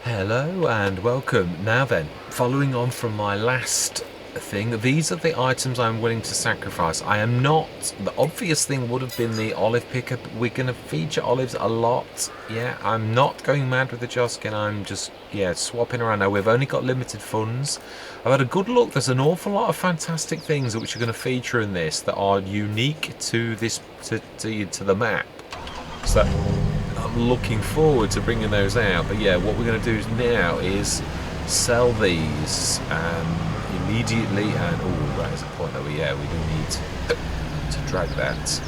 Hello and welcome. Now then, following on from my last thing, these are the items I'm willing to sacrifice. I am not, the obvious thing would have been the olive picker. We're going to feature olives a lot. Yeah, I'm not going mad with the Joskin. I'm just, swapping around. Now, we've only got limited funds. I've had a good look. There's an awful lot of fantastic things which are going to feature in this that are unique to this, to the map. So I'm looking forward to bringing those out. But yeah, what we're going to do now is sell these immediately. And oh, that is a point that we do need to drag that,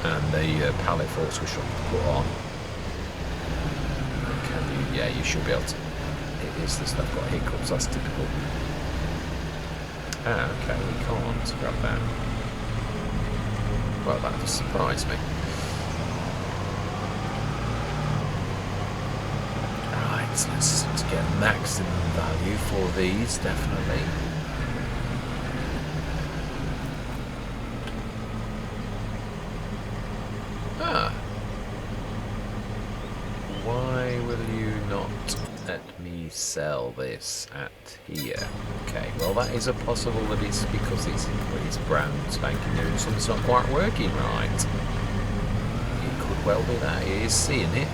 and the pallet forks we should put on. Can you? Yeah, you should be able to. It is the stuff got hiccups. That's typical. Ah, okay, we can't grab that. Well, that does surprise me. Let's get maximum value for these, definitely. Ah. Why will you not let me sell this at here? Okay, well that is a possible that it's because it's brand spanking new and something's not quite working right. It could well be that it is seeing it.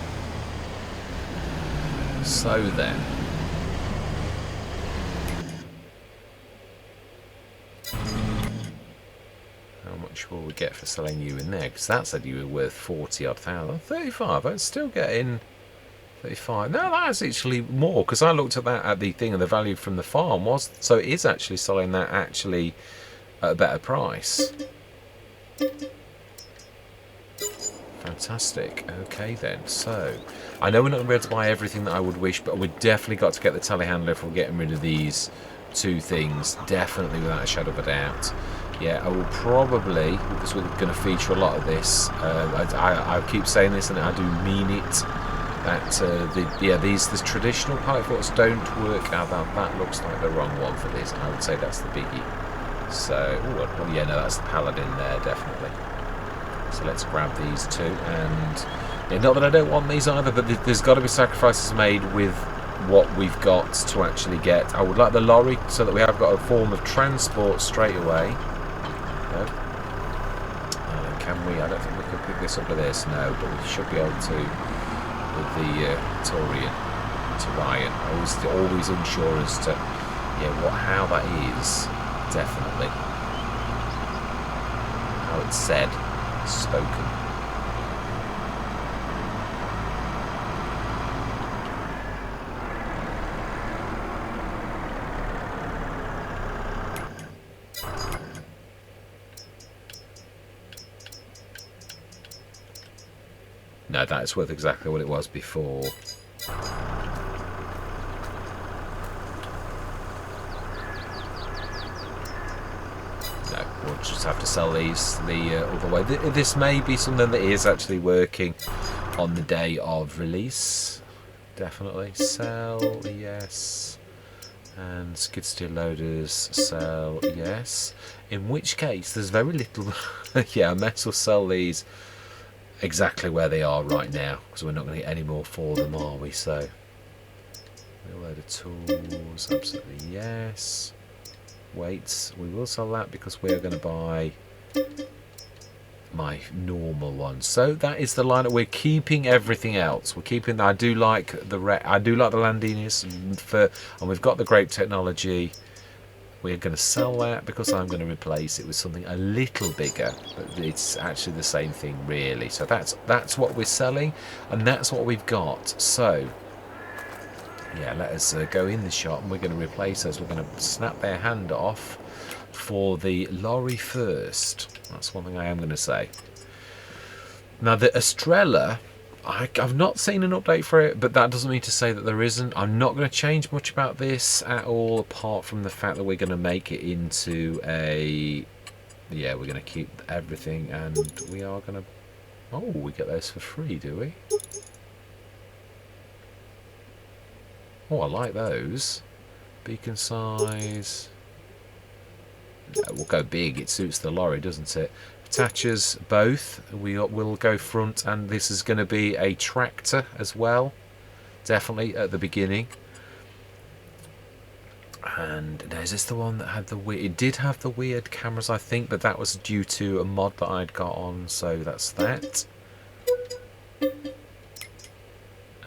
So then, how much will we get for selling you in there? Because that said you were worth 40 odd thousand. 35, I'm still getting 35. No, that's actually more, because I looked at that at the thing and the value from the farm was, so it is actually selling that actually at a better price. Fantastic. Okay then, so I know we're not going to be able to buy everything that I would wish, but we've definitely got to get the telehandler if we're getting rid of these two things, definitely, without a shadow of a doubt. Yeah, I will probably, because we're going to feature a lot of this, I keep saying this and I do mean it, that these traditional pallet forks don't work. That looks like the wrong one for this. I would say that's the biggie. So, oh yeah, no, that's the paladin there, definitely. So let's grab these two, and yeah, not that I don't want these either, but there's got to be sacrifices made with what we've got to actually get. I would like the lorry so that we have got a form of transport straight away. No. Can we? I don't think we can pick this up with this, no, but we should be able to with the Turian. Always unsure as to how that is, definitely. How it's said. Spoken. No, that's worth exactly what it was before. We'll just have to sell these the other way. This may be something that is actually working on the day of release. Definitely. Sell, yes. And skid steer loaders, sell, yes. In which case, there's very little... yeah, I may as well sell these exactly where they are right now, because we're not going to get any more for them, are we? So, a load of tools, absolutely yes. Weights, we will sell that because we're going to buy my normal one. So that is the lineup. We're keeping everything else. We're keeping. I do like the Landinis, and we've got the grape technology. We're going to sell that because I'm going to replace it with something a little bigger, but it's actually the same thing really. So that's what we're selling, and that's what we've got. So. Yeah, let us go in the shop, and we're going to replace those. We're going to snap their hand off for the lorry first. That's one thing I am going to say. Now, the Estrella, I've not seen an update for it, but that doesn't mean to say that there isn't. I'm not going to change much about this at all, apart from the fact that we're going to make it into a... Yeah, we're going to keep everything, and we are going to... Oh, we get those for free, do we? Oh, I like those. Beacon size. Yeah, we'll go big. It suits the lorry, doesn't it? Attachers, both. We will go front, and this is going to be a tractor as well. definitely at the beginning. And now, is this the one that had the weird... It did have the weird cameras, I think, but that was due to a mod that I'd got on, so that's that.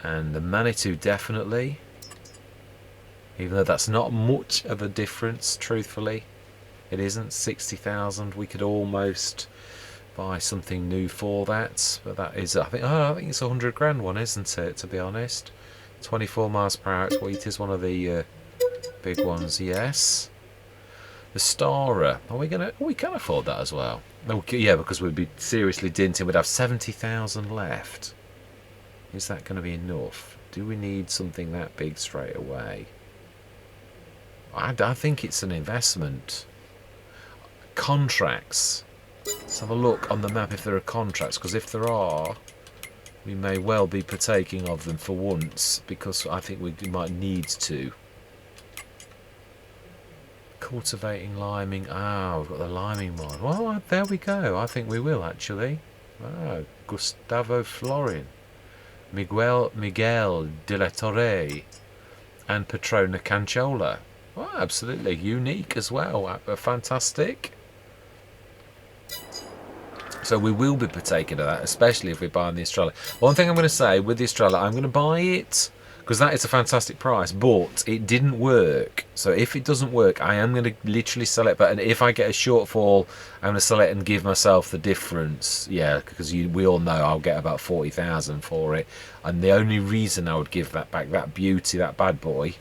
And the Manitou, definitely. Even though that's not much of a difference, truthfully. It isn't 60,000. We could almost buy something new for that, but that is, I think it's a 100 grand one, isn't it, to be honest? 24 miles per hour. It is one of the big ones, yes. The Starer, we can afford that as well. Okay, yeah, because we'd be seriously dinting. We'd have 70,000 left. Is that going to be enough? Do we need something that big straight away? I think it's an investment. Contracts. Let's have a look on the map if there are contracts, because if there are, we may well be partaking of them for once, because I think we might need to. Cultivating, liming. Ah, we've got the liming mod. Well, there we go. I think we will, actually. Ah, Gustavo Florin, Miguel de la Torre, and Petrona Canchola. Oh, absolutely unique as well. Fantastic. So we will be partaking of that, especially if we're buying the Estrella. One thing I'm going to say with the Estrella, I'm going to buy it because that is a fantastic price, but it didn't work. So if it doesn't work, I am going to literally sell it. But if I get a shortfall, I'm going to sell it and give myself the difference. Yeah, because we all know I'll get about 40,000 for it. And the only reason I would give that back, that beauty, that bad boy,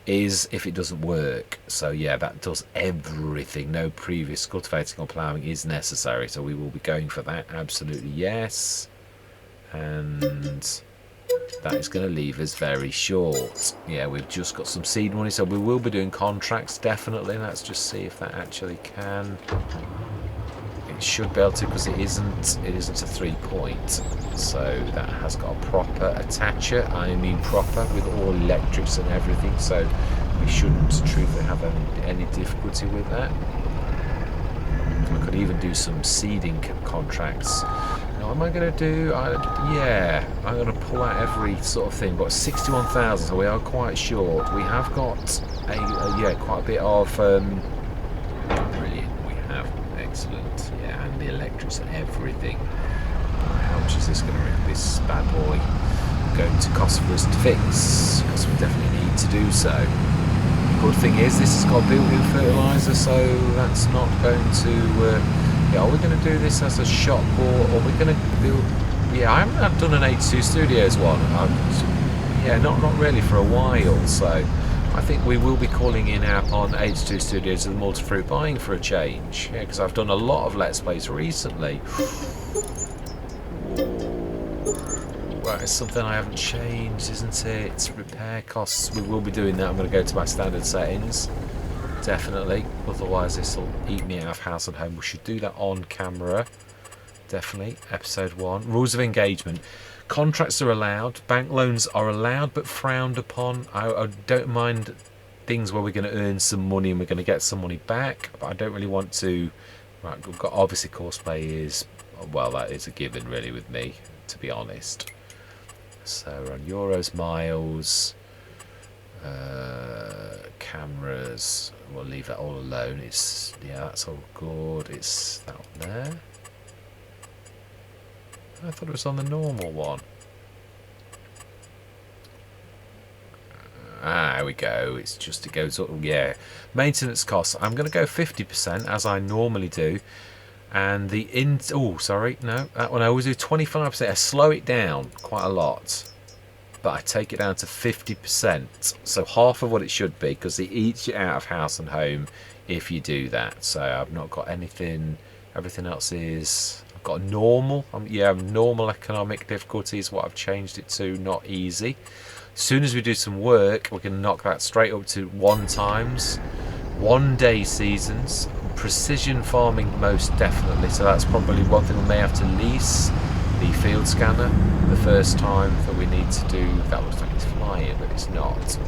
is if it doesn't work. So yeah, that does everything. No previous cultivating or ploughing is necessary, so we will be going for that. Absolutely, yes. And that is going to leave us very short. Yeah, we've just got some seed money, so we will be doing contracts, definitely. Let's just see if that actually can. It should be able to, because it isn't a 3-point, so that has got a proper attacher. I mean proper, with all electrics and everything, so we shouldn't truthfully have any difficulty with that. We could even do some seeding contracts. Now, what am I going to do? Yeah, I'm going to pull out every sort of thing. But 61,000, so we are quite short. We have got quite a bit of brilliant. We have excellent, yeah, and the electrics and everything. How much is this going to make this bad boy going to cost for us to fix? Because we definitely need to do so. Good thing is this has got built-in fertilizer, so that's not going to. Are we going to do this as a shop, or are we going to build? Yeah, I haven't done an H2 Studios one. Yeah, not really for a while. So I think we will be calling in our on H2 Studios and Multifruit buying for a change. Yeah, because I've done a lot of Let's Plays recently. Well, it's something I haven't changed, isn't it? It's repair costs. We will be doing that. I'm going to go to my standard settings. Definitely. Otherwise, this will eat me out of house and home. We should do that on camera. Definitely. Episode 1. Rules of engagement. Contracts are allowed. Bank loans are allowed, but frowned upon. I don't mind things where we're going to earn some money and we're going to get some money back, but I don't really want to. Right, we've got obviously courseplay is, well, that is a given really with me, to be honest. So we're on euros, miles, cameras. We'll leave that all alone. It's, yeah, that's all good. It's that one there. I thought it was on the normal one. There we go. It's just, it goes up. Yeah, maintenance costs. I'm going to go 50% as I normally do. And the oh, sorry, no, that one I always do 25%. I slow it down quite a lot, but I take it down to 50%. So half of what it should be, because it eats you out of house and home if you do that. So I've not got anything. Everything else is. I've got normal. Yeah, normal economic difficulty is what I've changed it to. Not easy. As soon as we do some work, we can knock that straight up to 1 times. 1 day seasons. Precision farming most definitely, so that's probably one thing we may have to lease the field scanner the first time that we need to do. That looks like it's flying, but it's not.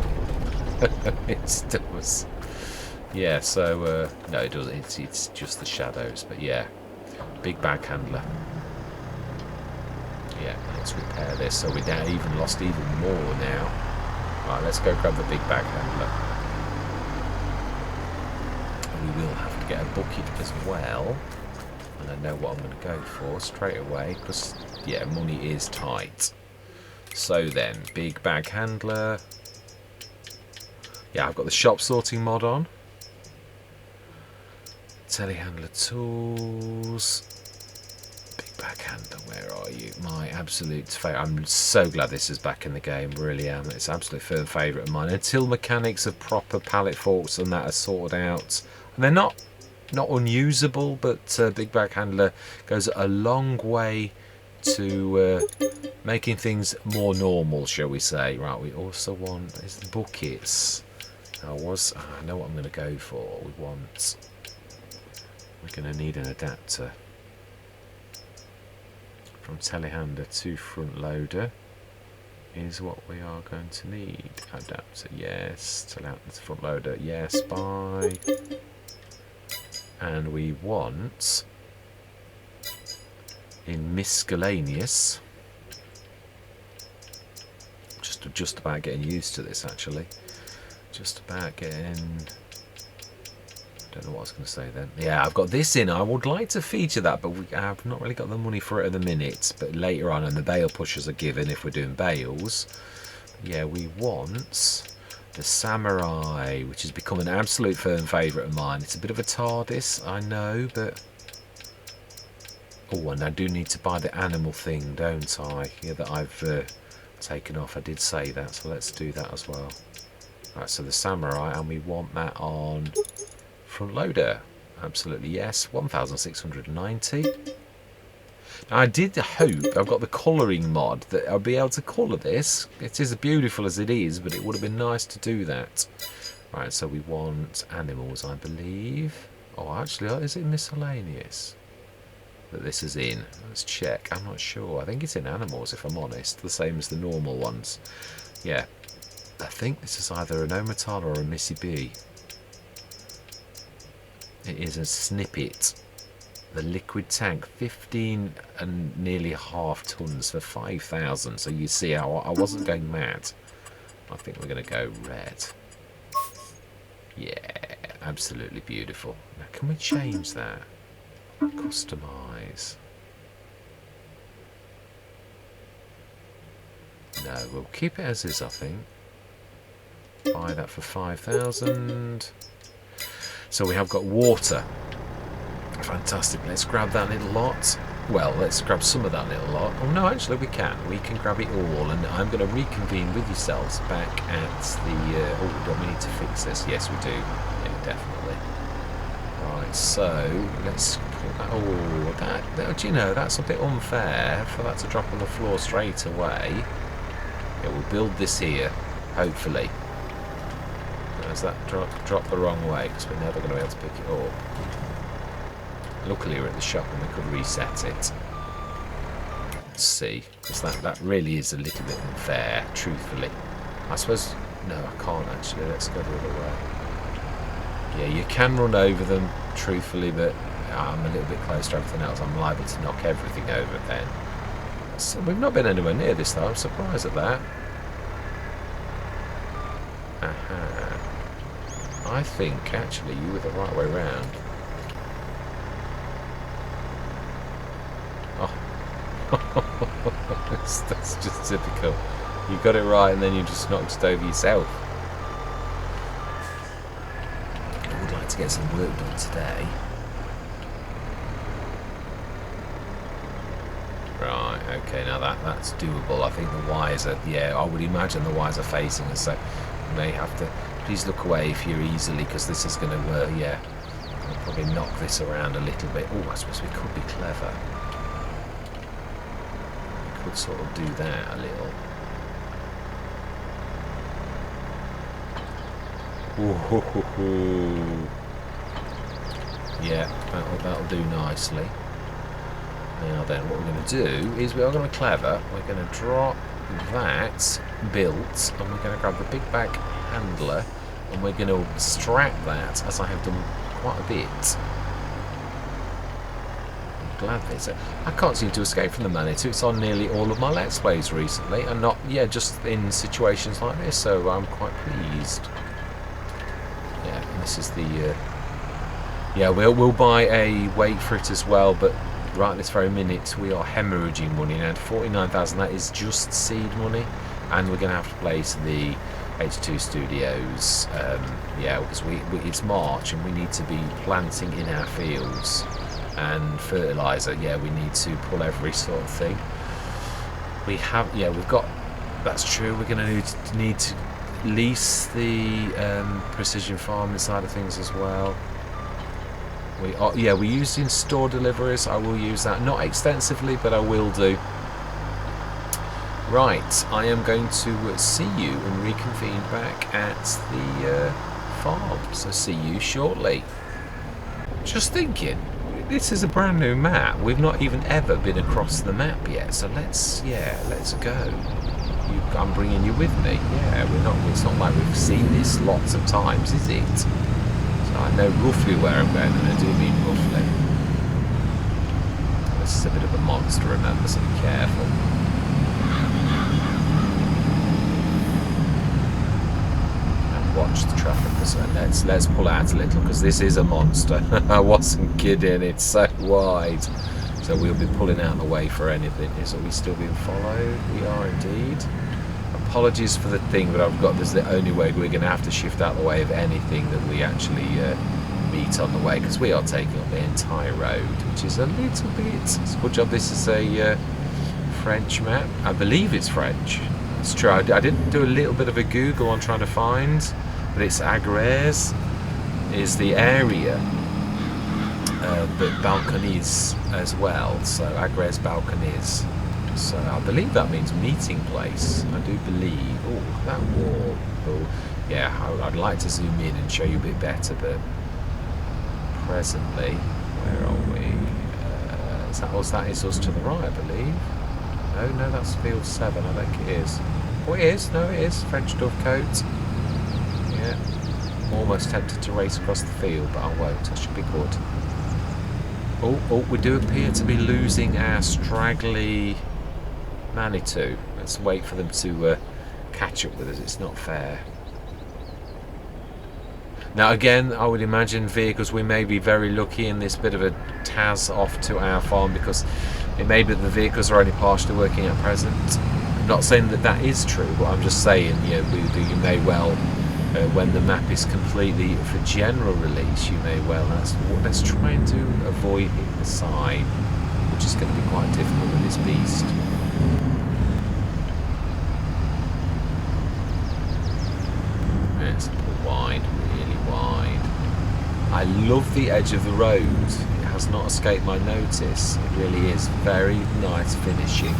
It does. Yeah, so no, it doesn't. It's just the shadows, but yeah, big bag handler. Yeah, let's repair this. So we now even lost even more now. Right, let's go grab the big bag handler. And we will have to get a bucket as well. And I know what I'm going to go for straight away because, yeah, money is tight. So then, big bag handler. Yeah, I've got the shop sorting mod on. Telehandler tools. Big bag handler, where are you? My absolute favourite. I'm so glad this is back in the game, really am. It's absolute favourite of mine. Until mechanics of proper pallet forks and that are sorted out. And they're not unusable, but big bag handler goes a long way to making things more normal, shall we say. Right, we also want is the buckets. I know what I'm going to go for. We're going to need an adapter from telehandler to front loader is what we are going to need. Adapter, yes. Telehandler to front loader, yes. Buy. And we want in miscellaneous. Just about getting used to this, actually. Just about getting. Don't know what I was going to say then. Yeah, I've got this in. I would like to feature that, but I've not really got the money for it at the minute. But later on, and the bale pushers are given if we're doing bales. Yeah, we want the Samurai, which has become an absolute firm favourite of mine. It's a bit of a TARDIS, I know, but... Oh, and I do need to buy the animal thing, don't I? Yeah, that I've taken off. I did say that, so let's do that as well. Right, so the Samurai, and we want that on front loader. Absolutely, yes. 1,690. Now, I did hope, I've got the colouring mod, that I'll be able to colour this. It is as beautiful as it is, but it would have been nice to do that. Right, so we want animals, I believe. Oh, actually, is it miscellaneous that this is in? Let's check. I'm not sure. I think it's in animals, if I'm honest. The same as the normal ones. Yeah. I think this is either an Omatal or a Missy B. It is a snippet. The liquid tank, 15 and nearly half tons for 5,000. So you see how I wasn't going mad. I think we're going to go red. Yeah, absolutely beautiful. Now, can we change that? Customize. No, we'll keep it as is, I think. Buy that for 5,000. So we have got water. Fantastic. Let's grab that little lot. Well, let's grab some of that little lot. Oh no, actually we can. We can grab it all, and I'm going to reconvene with yourselves back at the... oh, don't we need to fix this? Yes, we do. Yeah, definitely. Right, so let's put that... Oh, that, do you know, that's a bit unfair for that to drop on the floor straight away. Yeah, we'll build this here, hopefully. Has that dropped the wrong way? Because we're never going to be able to pick it up. Luckily we're at the shop and we could reset it. Let's see, because that really is a little bit unfair, truthfully. I suppose, no, I can't actually. Let's go the other way. Yeah, you can run over them, truthfully, but I'm a little bit close to everything else. I'm liable to knock everything over then. So we've not been anywhere near this though. I'm surprised at that. Aha. I think actually you were the right way round. Oh, that's just typical. You got it right and then you just knocked it over yourself. I would like to get some work done today. Right, okay, now that's doable. I think the wires are, yeah, I would imagine the wires are facing us, so you may have to, please look away if you're easily, because this is going to, yeah, I'll probably knock this around a little bit. Oh, I suppose we could be clever. We could sort of do that a little. Ooh, yeah, that'll do nicely. Now then, what we're going to do is we are going to clever. We're going to drop that built, and we're going to grab the big bag handler, and we're going to strap that, as I have done quite a bit. gladly. So I can't seem to escape from the Manitou. It's on nearly all of my Let's Plays recently, and not, yeah, just in situations like this, so I'm quite pleased. Yeah, and this is the, yeah, we'll buy a weight for it as well, but right this very minute we are hemorrhaging money now. 49,000, that is just seed money, and we're going to have to place the H2 Studios, yeah, because it's March and we need to be planting in our fields, and fertilizer, yeah, we need to pull every sort of thing. We have, yeah, we've got, that's true, we're going to need to lease the precision farming side of things as well. We are, yeah, we use in-store deliveries. I will use that, not extensively, but I will do. Right, I am going to see you and reconvene back at the farm, so see you shortly. Just thinking, this is a brand new map. We've not even ever been across the map yet, so let's go. I'm bringing you with me. Yeah, we're not. It's not like we've seen this lots of times, is it? So I know roughly where I'm going, and I do mean roughly. This is a bit of a monster, remember, so be careful. Watch the traffic. So let's pull out a little, because this is a monster. I wasn't kidding. It's so wide, so we'll be pulling out the way for anything. Are we still being followed? We are indeed. Apologies for the thing, but I've got this is the only way we're going to have to shift out the way of anything that we actually meet on the way, because we are taking up the entire road, which is a little bit. It's a good job this is a French map. I believe it's French. It's true. I did do a little bit of a Google on trying to find, but it's Agres is the area, but Balconies as well. So Agres Balconies. So I believe that means meeting place. I do believe. Oh, that wall. Oh, yeah. I'd like to zoom in and show you a bit better, but presently, where are we? That is us to the right, I believe. No, that's field 7. I think it is. Oh, it is. No, it is. French dovecote. Yeah. I'm almost tempted to race across the field, but I won't. I should be good. Oh, we do appear to be losing our straggly Manitou. Let's wait for them to catch up with us. It's not fair. Now again, I would imagine vehicles, we may be very lucky in this bit of a Taz off to our farm, because it may be that the vehicles are only partially working at present. I'm not saying that that is true, but I'm just saying, you know, you may well, when the map is completely for general release, you may well, let's try and avoid hitting the side, which is going to be quite difficult with this beast. Let's put wide, really wide. I love the edge of the road. It has not escaped my notice. It really is very nice finishing.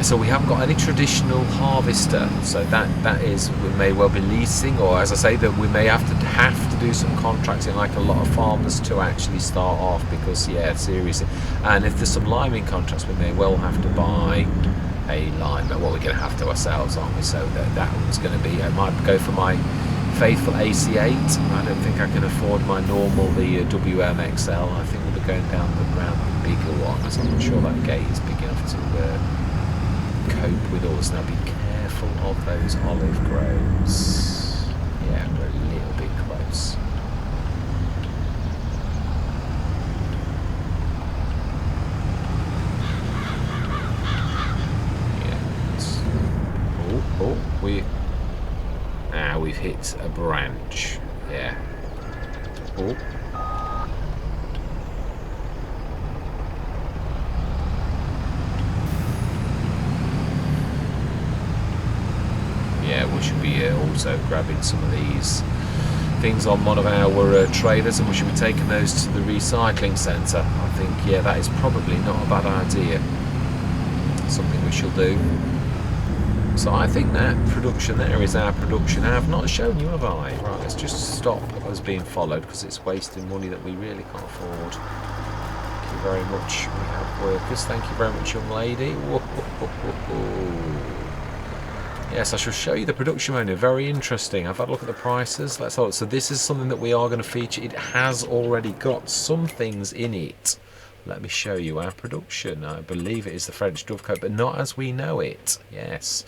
So we haven't got any traditional harvester, so that is, we may well be leasing, or as I say, that we may have to do some contracting like a lot of farmers to actually start off, because yeah, seriously. And if there's some liming contracts, we may well have to buy a lime, but what we're going to have to ourselves, aren't we? So that one's going to be, I might go for my faithful AC8. I don't think I can afford my normal, the WMXL. I think we'll be going down around the bigger one, because I'm not sure that gate is big enough to cope with us. Now be careful of those olive groves. Yeah, we're a little bit close. Yeah, we've hit a branch. Yeah. Oh. Yeah, we should be also grabbing some of these things on one of our trailers, and we should be taking those to the recycling centre. I think, yeah, that is probably not a bad idea. Something we shall do. So I think that production there is our production. I have not shown you, have I? Right, let's just stop us being followed, because it's wasting money that we really can't afford. Thank you very much. We have workers. Thank you very much, young lady. Whoa. Yes, I shall show you the production menu. Very interesting. I've had a look at the prices. Let's have a look. So this is something that we are going to feature. It has already got some things in it. Let me show you our production. I believe it is the French dovecote, but not as we know it. Yes.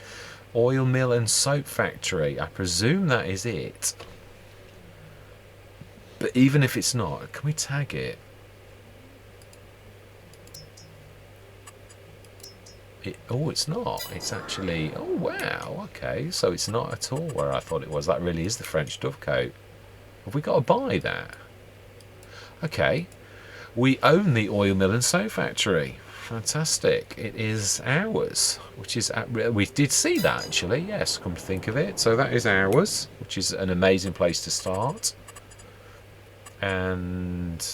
Oil mill and soap factory. I presume that is it. But even if it's not, can we tag it? Oh, it's not. It's actually... Oh, wow. Okay, so it's not at all where I thought it was. That really is the French dovecote. Have we got to buy that? Okay. We own the oil mill and soap factory. Fantastic. It is ours, which is... We did see that, actually. Yes, come to think of it. So that is ours, which is an amazing place to start. And...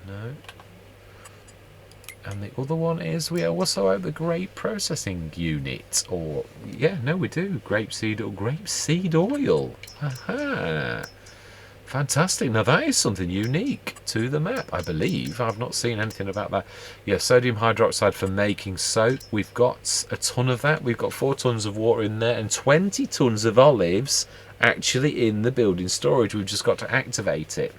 No... And the other one is we also have the grape processing unit, or yeah, no, we do grapeseed oil. Aha! Fantastic. Now that is something unique to the map, I believe. I've not seen anything about that. Yeah, sodium hydroxide for making soap. We've got a ton of that. We've got 4 tons of water in there and 20 tons of olives actually in the building storage. We've just got to activate it.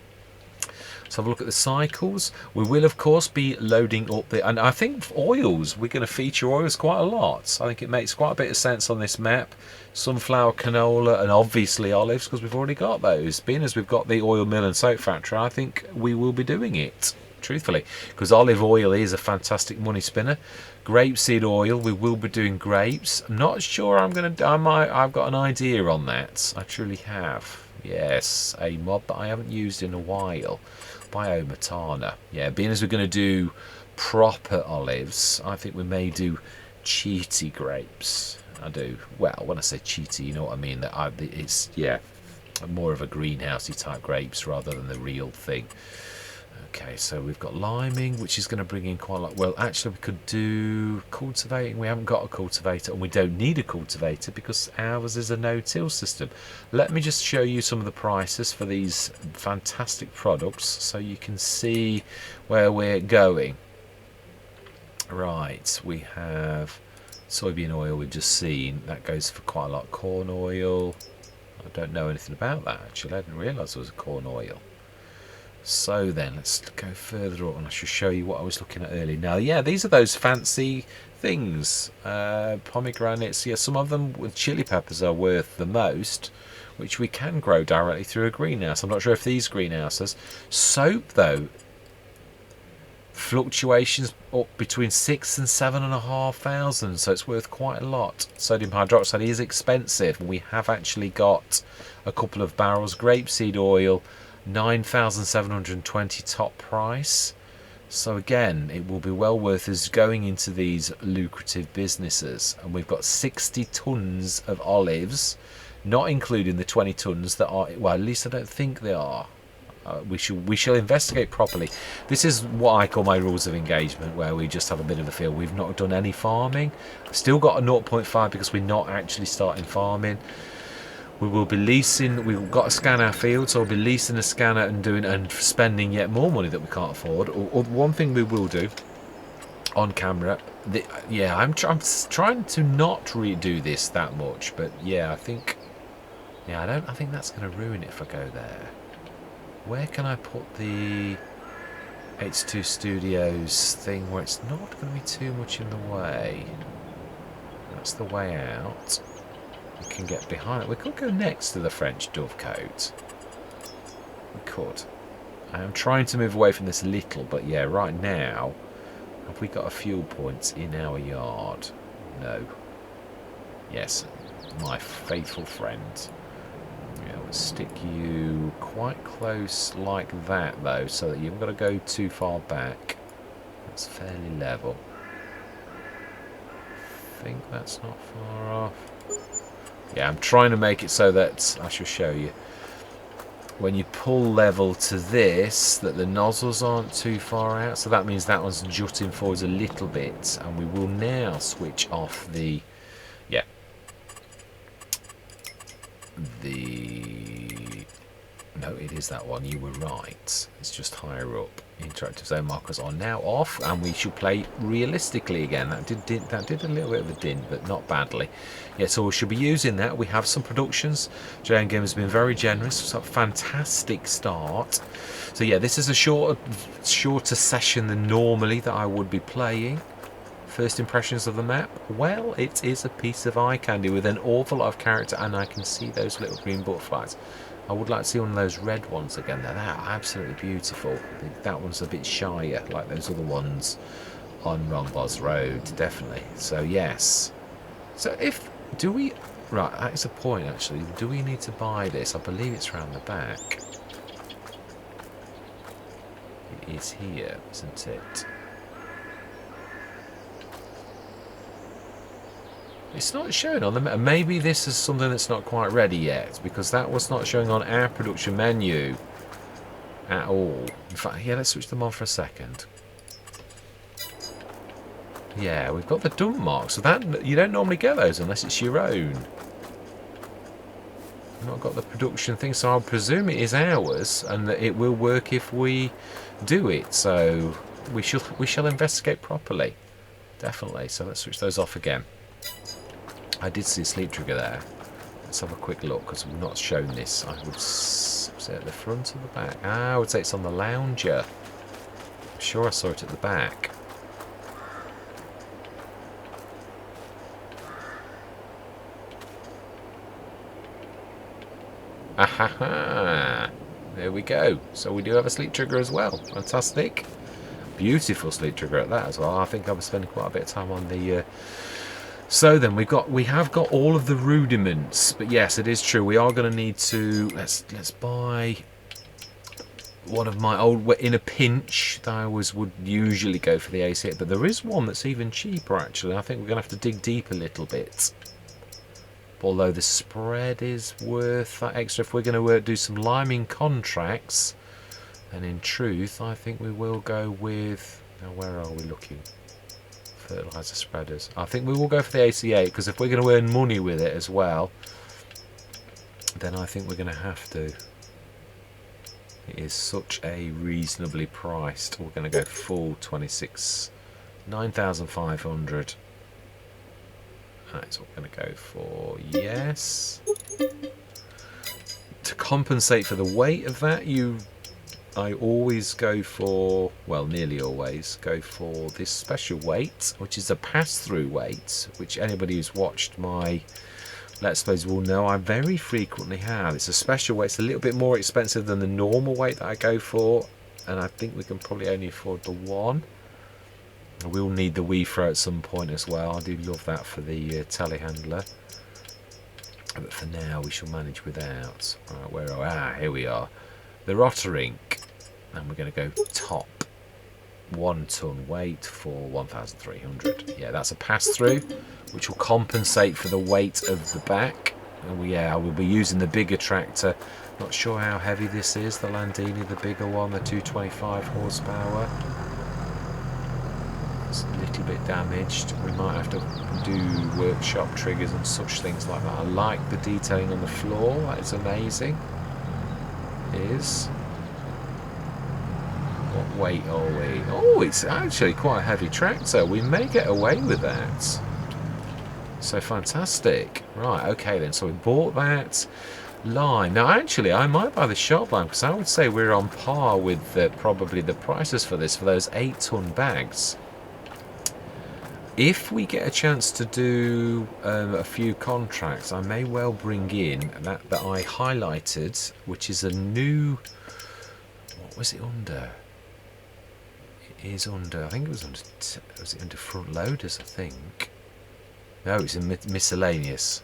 Let's have a look at the cycles. We will, of course, be loading up the... And I think oils, we're going to feature oils quite a lot. I think it makes quite a bit of sense on this map. Sunflower, canola, and obviously olives, because we've already got those. Being as we've got the oil mill and soap factory, I think we will be doing it, truthfully. Because olive oil is a fantastic money spinner. Grapeseed oil, we will be doing grapes. I'm not sure I'm going to... I've got an idea on that. I truly have. Yes, a mod that I haven't used in a while. Biometana. Yeah, being as we're going to do proper olives, I think we may do cheaty grapes. I do. Well, when I say cheaty, you know what I mean. That it's, yeah, more of a greenhousey type grapes rather than the real thing. Okay, so we've got liming, which is going to bring in quite a lot. Well, actually, we could do cultivating. We haven't got a cultivator, and we don't need a cultivator because ours is a no-till system. Let me just show you some of the prices for these fantastic products so you can see where we're going. Right, we have soybean oil we've just seen. That goes for quite a lot. Corn oil. I don't know anything about that, actually. I didn't realise there was a corn oil. So then, let's go further up and I shall show you what I was looking at earlier. Now, yeah, these are those fancy things. Pomegranates, yeah, some of them with chili peppers are worth the most, which we can grow directly through a greenhouse. I'm not sure if these greenhouses. Soap, though, fluctuations up between 6,000 and 7,500, so it's worth quite a lot. Sodium hydroxide is expensive. We have actually got a couple of barrels. Grapeseed oil, 9,720 top price. So again, it will be well worth us going into these lucrative businesses. And we've got 60 tons of olives, not including the 20 tons that are, well, at least I don't think they are. We shall investigate properly. This is what I call my rules of engagement, where we just have a bit of a feel. We've not done any farming. Still got a 0.5 because we're not actually starting farming. We will be leasing. We've got to scan our field, so we'll be leasing a scanner and spending yet more money that we can't afford. Or one thing we will do on camera. Yeah, I'm trying to not redo this that much, but yeah, I think. Yeah, I think that's going to ruin it if I go there. Where can I put the H2 Studios thing where it's not going to be too much in the way? That's the way out. We can get behind it. We could go next to the French dovecote. We could. I am trying to move away from this a little, but yeah, right now, have we got a fuel point in our yard? No. Yes, my faithful friend. Yeah, we'll stick you quite close like that, though, so that you haven't got to go too far back. That's fairly level. I think that's not far off. Yeah, I'm trying to make it so that, I shall show you, when you pull level to this, that the nozzles aren't too far out. So that means that one's jutting forwards a little bit. And we will now switch off the, yeah, no, it is that one. You were right. It's just higher up. interactive zone markers are now off, and we should play realistically again. That did a little bit of a dint, but not badly. Yeah, so we should be using that. We have some productions. JMGaming has been very generous. It's a fantastic start. So yeah, this is a shorter session than normally that I would be playing. First impressions of the map? Well, it is a piece of eye candy with an awful lot of character, and I can see those little green butterflies. I would like to see one of those red ones again. They're absolutely beautiful. That one's a bit shyer, like those other ones on Rombos Road, definitely. So yes. So right, that is a point actually. Do we need to buy this? I believe it's around the back. It is here, isn't it? It's not showing on the map. Maybe this is something that's not quite ready yet, because that was not showing on our production menu at all. In fact, yeah, let's switch them on for a second. Yeah, we've got the dump mark, so that you don't normally get those unless it's your own. We've not got the production thing, so I'll presume it is ours, and that it will work if we do it. So we shall investigate properly, definitely. So let's switch those off again. I did see a sleep trigger there. Let's have a quick look, because we've not shown this. I would say at the front or the back. I would say it's on the lounger. I'm sure I saw it at the back. Ahaha! There we go. So we do have a sleep trigger as well. Fantastic. Beautiful sleep trigger at that as well. I think I was spending quite a bit of time on the... So then we have got all of the rudiments, but yes, it is true. We are going to need to let's buy one of my old, in a pinch. I would usually go for the AC8, but there is one that's even cheaper actually. I think we're going to have to dig deep a little bit. Although the spread is worth that extra if we're going to do some liming contracts. And in truth, I think we will go with. Now, where are we looking? Fertilizer spreaders. I think we will go for the AC8, because if we're going to earn money with it as well, then I think we're going to have to. It is such a reasonably priced. We're going to go full 26, 9,500. That's what we're going to go for. Yes. To compensate for the weight of that, I always go for, well, nearly always go for this special weight, which is a pass-through weight, which anybody who's watched my Let's Plays will know I very frequently have. It's a special weight. It's a little bit more expensive than the normal weight that I go for, and I think we can probably only afford the one. We'll need the Wii Throw at some point as well. I do love that for the telehandler. But for now, we shall manage without. Right, where are we? Here we are. The Rottering. And we're going to go top. 1 ton weight for 1,300. Yeah, that's a pass-through, which will compensate for the weight of the back. And I will be using the bigger tractor. Not sure how heavy this is. The Landini, the bigger one, the 225 horsepower. It's a little bit damaged. We might have to do workshop triggers and such things like that. I like the detailing on the floor. That is amazing. It is. What weight are we? Oh, it's actually quite a heavy tractor. We may get away with that. So fantastic. Right, okay then. So we bought that line. Now actually, I might buy the shop line, because I would say we're on par with probably the prices for this, for those 8-ton bags. If we get a chance to do a few contracts, I may well bring in that I highlighted, which is a new... What was it under? It is under... I think it was under... Was it under front loaders, I think? No, it's in miscellaneous.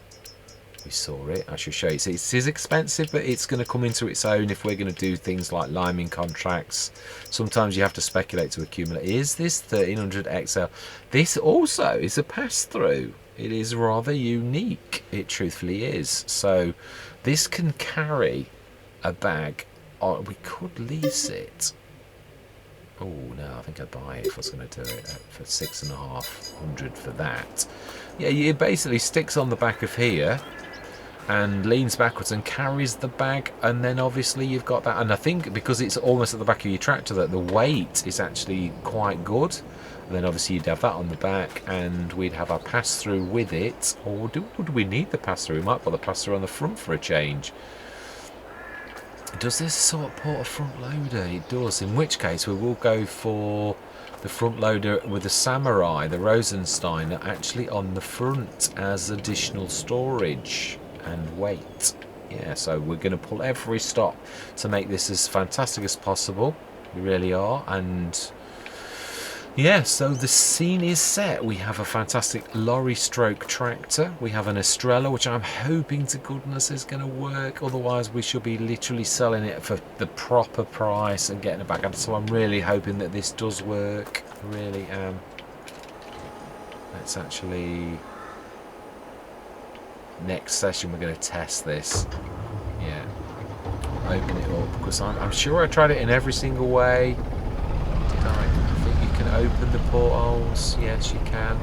We saw it. I should show you. So it is expensive, but it's going to come into its own if we're going to do things like liming contracts. Sometimes you have to speculate to accumulate. Is this 1300 XL? This also is a pass-through. It is rather unique. It truthfully is. So this can carry a bag. We could lease it. Oh no, I think I'd buy it if I was going to do it for 6,500 for that. Yeah, it basically sticks on the back of here. and leans backwards and carries the bag, and then obviously you've got that. And I think because it's almost at the back of your tractor, that the weight is actually quite good. And then obviously you'd have that on the back, and we'd have our pass-through with it. Or would we need the pass-through? We might put the pass-through on the front for a change. Does this support a front loader? It does, in which case we will go for the front loader with the Samurai, the Rosenstein, actually on the front as additional storage and weight. Yeah, so we're going to pull every stop to make this as fantastic as possible. We really are. And yeah, so the scene is set. We have a fantastic lorry stroke tractor. We have an Estrella, which I'm hoping to goodness is going to work. Otherwise, we should be literally selling it for the proper price and getting it back up. So I'm really hoping that this does work. I really am. Let's actually... Next session, we're going to test this. Yeah. Open it up, because I'm sure I tried it in every single way. Did I? Can open the portholes. Yes, you can.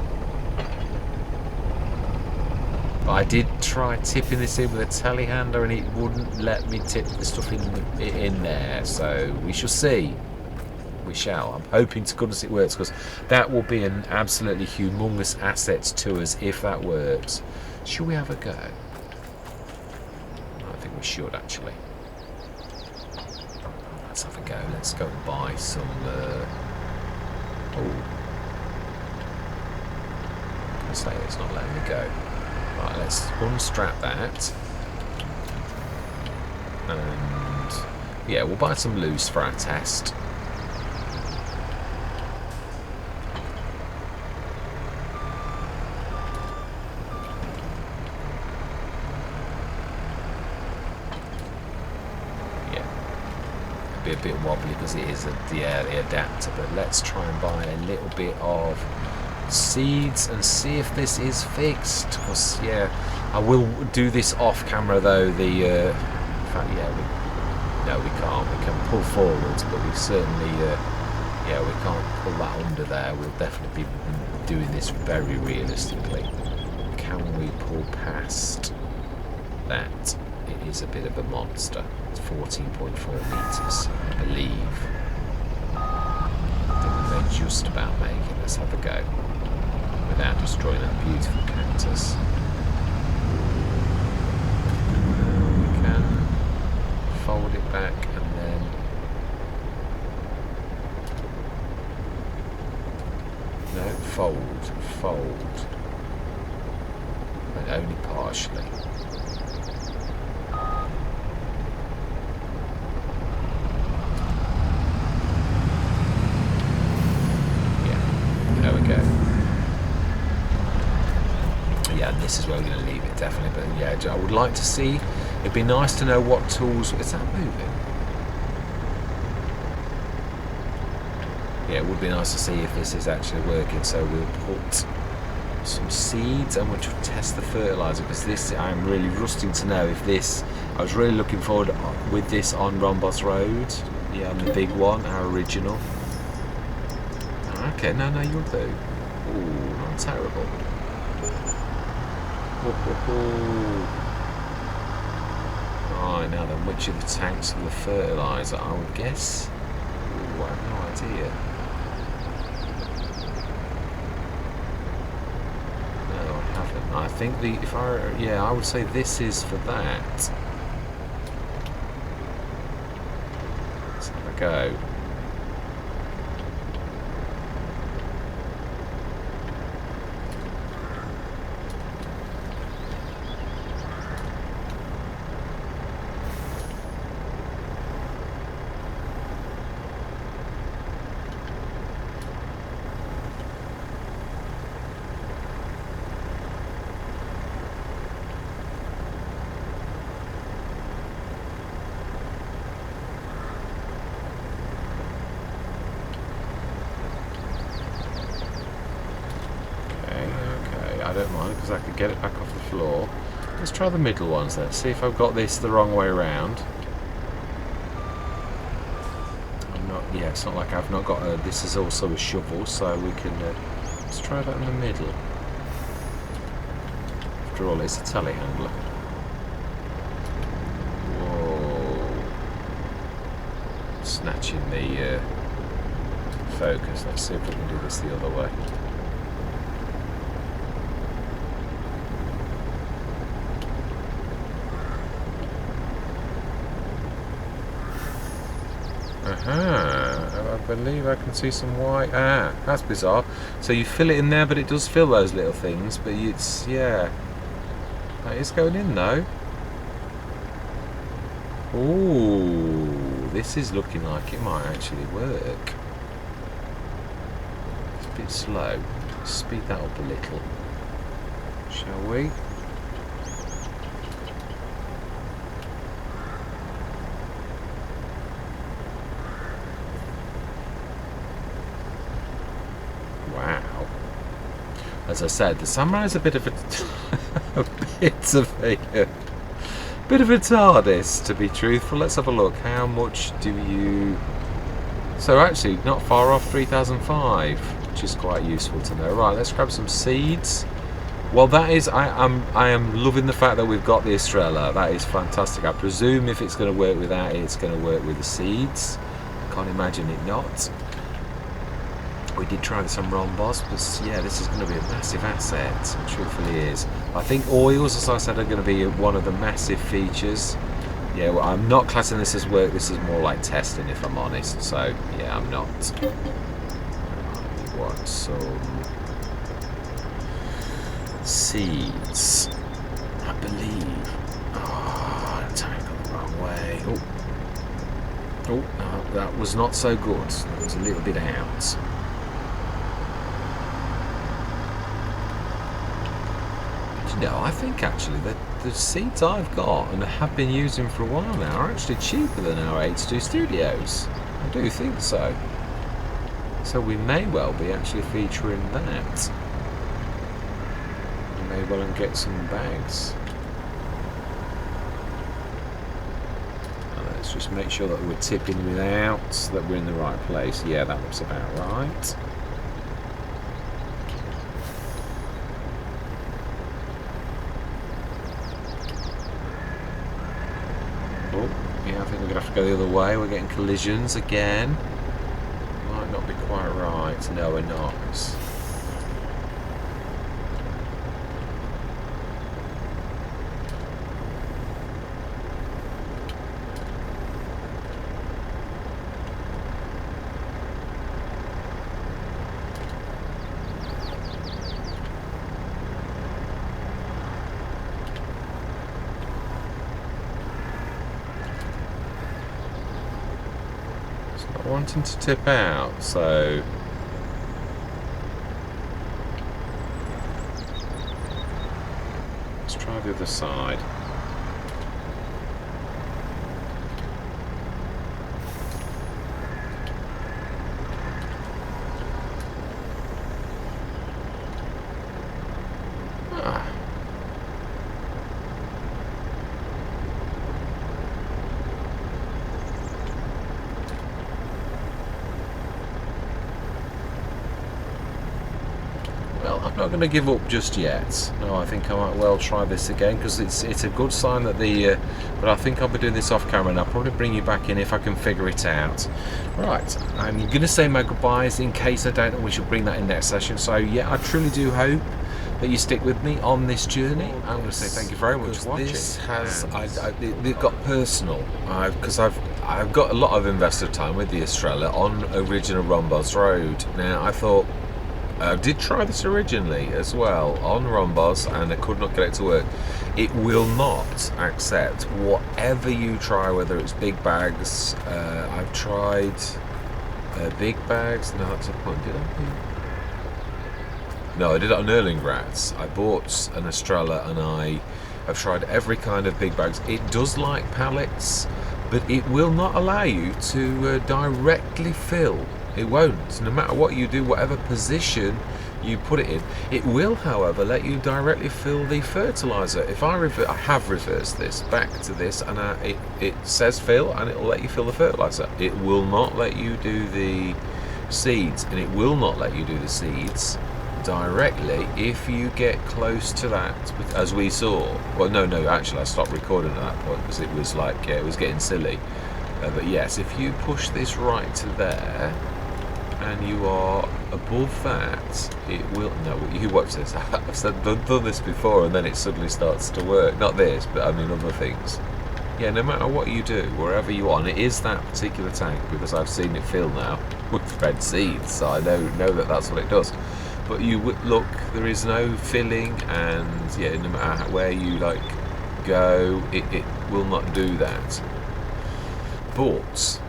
But I did try tipping this in with a telehandler, and it wouldn't let me tip the stuff in there. So we shall see. We shall. I'm hoping to goodness it works, because that will be an absolutely humongous asset to us if that works. Should we have a go? I think we should actually. Let's have a go. Let's go and buy some. Say it's not letting me go. Right, let's unstrap that. And yeah, we'll buy some loose for our test. Yeah. It'll be a bit wobbly because it is the adapter, but let's try and buy a little bit of seeds and see if this is fixed, because yeah, I will do this off camera though. The in fact, yeah, no, we can't. We can pull forwards, but we certainly yeah, we can't pull that under there. We'll definitely be doing this very realistically. Can we pull past that? It is a bit of a monster. It's 14.4 meters, I believe. I think we may just about make it. Let's have a go without destroying that beautiful cactus. We can fold it back and then no, fold, but only partially. Yeah, there we go. Yeah, and this is where we're going to leave it, definitely. But yeah, I would like to see. It'd be nice to know what tools. Is that moving? Yeah, it would be nice to see if this is actually working. So we'll put some seeds and we'll test the fertilizer, because this, I'm really rusting to know if this. I was really looking forward with this on Rombos Road. Yeah, on the big one, our original. Okay, no, you'll do. Ooh, not terrible. Right, now then, which of the tanks for the fertilizer? I would guess. Ooh, I have no idea. No, I haven't. I think I would say this is for that. Let's have a go. I don't mind, because I could get it back off the floor. Let's try the middle ones then, see if I've got this the wrong way around. Yeah, it's not like I've not got a, this is also a shovel, so we can, let's try that in the middle. After all, it's a telehandler. snatching the focus. Let's see if we can do this the other way. I believe I can see some white. Ah, that's bizarre. So you fill it in there, but it does fill those little things. But it's, yeah, that is going in though. Ooh, this is looking like it might actually work. It's a bit slow. Speed that up a little, shall we? As I said, the Samurai's a bit of a bit of a TARDIS, to be truthful. Let's have a look. How much do you? So actually, not far off 3005, which is quite useful to know. Right, let's grab some seeds. Well, that is, I am loving the fact that we've got the Estrella. That is fantastic. I presume if it's going to work without it, it's going to work with the seeds. I can't imagine it not. We did try this on Rhombos, but yeah, this is going to be a massive asset. It truthfully is. I think oils, as I said, are going to be one of the massive features. Yeah, well, I'm not classing this as work. This is more like testing, if I'm honest. So yeah, I'm not. I want some seeds, I believe. Oh, I'm going the wrong way. Oh, no, that was not so good. That was a little bit out. No, I think actually that the seeds I've got and have been using for a while now are actually cheaper than our H2 Studios. I do think so. So we may well be actually featuring that. We may well get some bags. And let's just make sure that we're tipping without, that we're in the right place. Yeah, that looks about right. Yeah, I think we're going to have to go the other way. We're getting collisions again. Might not be quite right. No, we're not. Wanting to tip out, so let's try the other side. I'm not going to give up just yet. No, I think I might well try this again because it's a good sign that the. But I think I'll be doing this off camera and I'll probably bring you back in if I can figure it out. Right, I'm going to say my goodbyes in case I don't, and we should bring that in next session. So yeah, I truly do hope that you stick with me on this journey. I'm going to say thank you very much for watching. This has it got personal because I've got a lot of investor time with the Estrella on original Rhombos Road. Now I thought. I did try this originally as well on Rhombos and I could not get it to work. It will not accept whatever you try, whether it's big bags. I've tried big bags. No, that's a point. Did I? No, I did it on Erlingrats. I bought an Estrella and I have tried every kind of big bags. It does like pallets, but it will not allow you to directly fill. It won't, no matter what you do, whatever position you put it in. It will, however, let you directly fill the fertilizer. If I have reversed this back to this, and it says fill, and it will let you fill the fertilizer. It will not let you do the seeds, and it will not let you do the seeds directly if you get close to that, as we saw. Well, no, actually, I stopped recording at that point because it was like it was getting silly. But yes, if you push this right to there, and you are above that, it will... No, you watch this. I've done this before, and then it suddenly starts to work. Not this, but I mean other things. Yeah, no matter what you do, wherever you are, and it is that particular tank, because I've seen it fill now with red seeds, so I know that that's what it does. But you look, there is no filling, and yeah, no matter where you like go, it will not do that. But,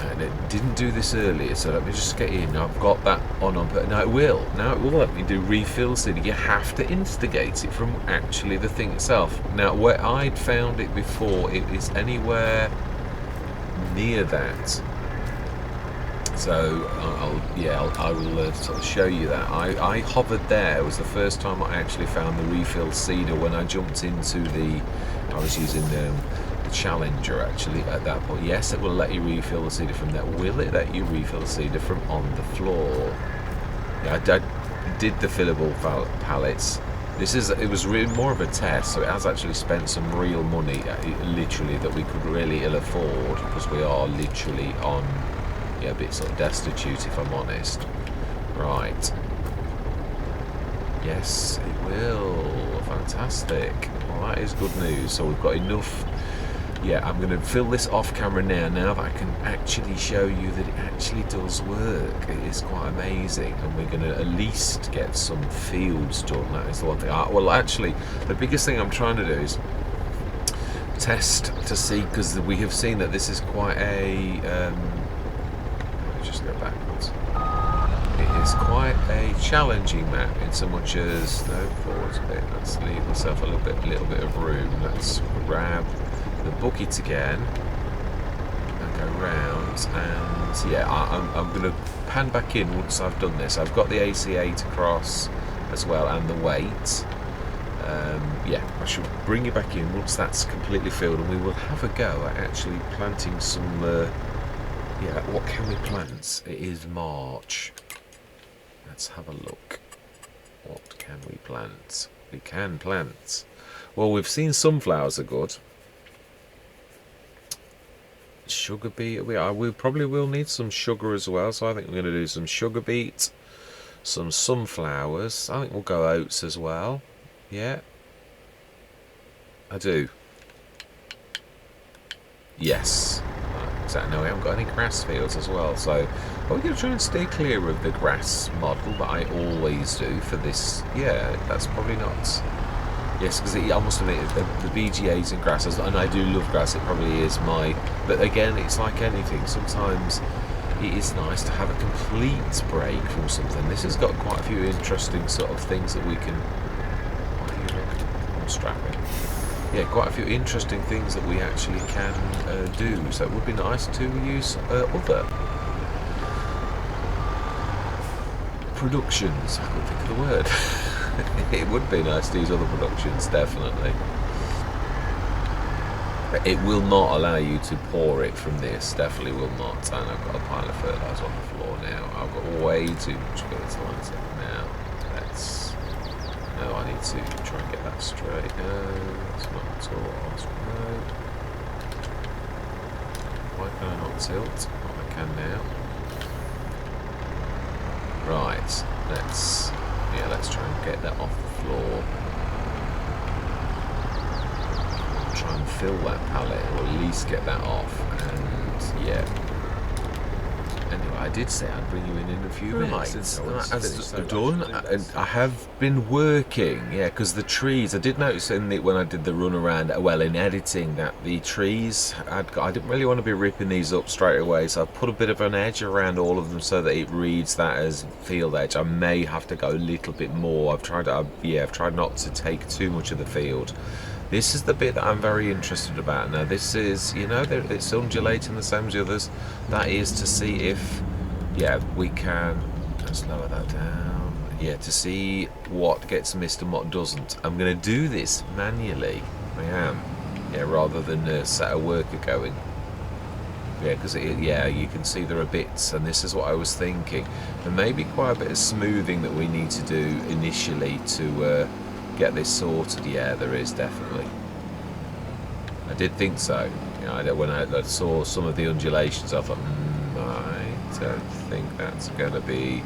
and it didn't do this earlier, so let me just get in. I've got that on, but now it will let me do refill seeding. You have to instigate it from actually the thing itself. Now, where I'd found it before, it is anywhere near that. So I will sort of show you that. I hovered there. It was the first time I actually found the refill seeder when I jumped into the... I was using the Challenger actually at that point. Yes, it will let you refill the seeder from there. Will it let you refill the seeder from on the floor? Yeah, I did the fillable pallets. It was really more of a test, so it has actually spent some real money, literally, that we could really ill afford, because we are literally on... Yeah, a bit sort of destitute, if I'm honest. Right. Yes, it will. Fantastic. Well, that is good news. So we've got enough. Yeah, I'm going to fill this off camera now that I can actually show you that it actually does work. It is quite amazing, and we're going to at least get some fields done. That is the one thing. Well, actually, the biggest thing I'm trying to do is test to see, because we have seen that this is quite a... just go backwards. It is quite a challenging map in so much as... No, forwards a bit. Let's leave myself a little bit of room. Let's grab the bucket again and go round, and yeah, I'm going to pan back in once I've done this. I've got the AC8 across as well, and the weight. Yeah, I should bring you back in once that's completely filled, and we will have a go at actually planting some... yeah, what can we plant? It is March. Let's have a look. What can we plant? We can plant... Well, we've seen sunflowers are good. Sugar beet. We probably will need some sugar as well, so I think we're going to do some sugar beet, some sunflowers. I think we'll go oats as well. Yeah. I do. Yes. Exactly. No, we haven't got any grass fields as well, so we're going to try and stay clear of the grass model that I always do for this. Yeah, that's probably not... Yes, because I must admit, the BGAs and grasses, and I do love grass, it probably is my... But again, it's like anything. Sometimes it is nice to have a complete break from something. This has got quite a few interesting sort of things that we can... Why are you looking? I'm strapping. Yeah, quite a few interesting things that we actually can do. So it would be nice to use other productions. I couldn't think of the word. It would be nice to use other productions, definitely. It will not allow you to pour it from this, definitely will not. And I've got a pile of fertiliser on the floor now. I've got way too much fertiliser now. Let's... No, I need to try and get that straight. No, that's not at all. No. Why can I not tilt? Oh, I can now. Right, let's try and get that off the floor. Try and fill that pallet, or at least get that off. And yeah. Anyway, I did say I'd bring you in a few minutes. It's done. I have been working, yeah, because the trees, I did notice when I did the run around, well, in editing, that the trees, I didn't really want to be ripping these up straight away, so I put a bit of an edge around all of them so that it reads that as field edge. I may have to go a little bit more. I've tried not to take too much of the field. This is the bit that I'm very interested about. Now this is, you know, it's undulating the same as the others. That is to see if, yeah, we can, let's lower that down. Yeah, to see what gets missed and what doesn't. I'm going to do this manually. I am. Yeah, rather than set a worker going. Yeah, because yeah, you can see there are bits, and this is what I was thinking. There may be quite a bit of smoothing that we need to do initially to get this sorted. Yeah, there is definitely. I did think so. Yeah, know, when I saw some of the undulations, I thought, I don't think that's going to be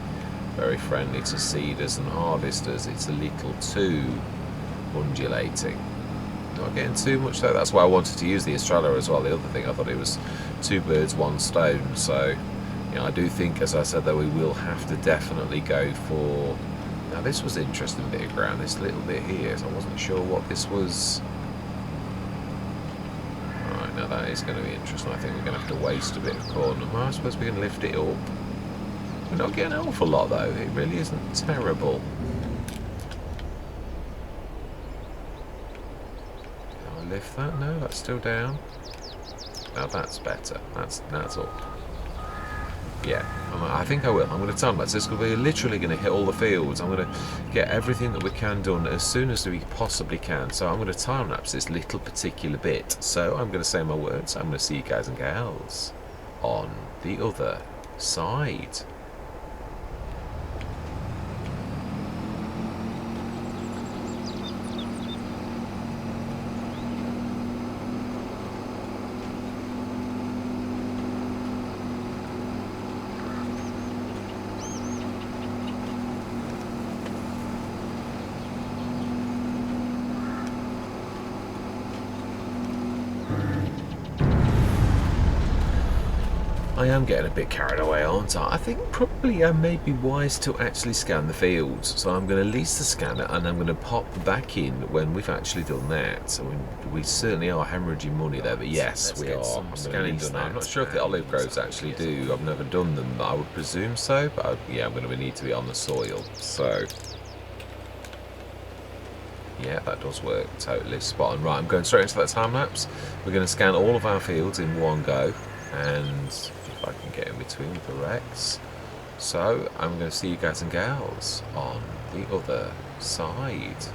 very friendly to seeders and harvesters. It's a little too undulating. Not getting too much though. That's why I wanted to use the Estrella as well. The other thing, I thought it was 2 birds, 1 stone. So, you know, I do think, as I said, that we will have to definitely go for... Now, this was an interesting bit of ground, this little bit here. So I wasn't sure what this was. Alright, now that is going to be interesting. I think we're going to have to waste a bit of corn. I suppose we can lift it up. We're not getting an awful lot though. It really isn't terrible. Can I lift that? No, that's still down. Now that's better. That's all. Yeah, I think I will. I'm going to time lapse this because we're literally going to hit all the fields. I'm going to get everything that we can done as soon as we possibly can. So I'm going to time lapse this little particular bit. So I'm going to say my words. I'm going to see you guys and gals on the other side. I am getting a bit carried away, aren't I? I think probably I may be wise to actually scan the fields. So I'm going to lease the scanner and I'm going to pop back in when we've actually done that. So we certainly are hemorrhaging money there, but yes, we are. I'm scanning done. I'm not sure if the olive groves actually do. I've never done them, but I would presume so. But yeah, I'm going to need to be on the soil. So yeah, that does work. Totally spot on. Right, I'm going straight into that time lapse. We're going to scan all of our fields in one go. And if I can get in between with the Rex. So I'm going to see you guys and gals on the other side.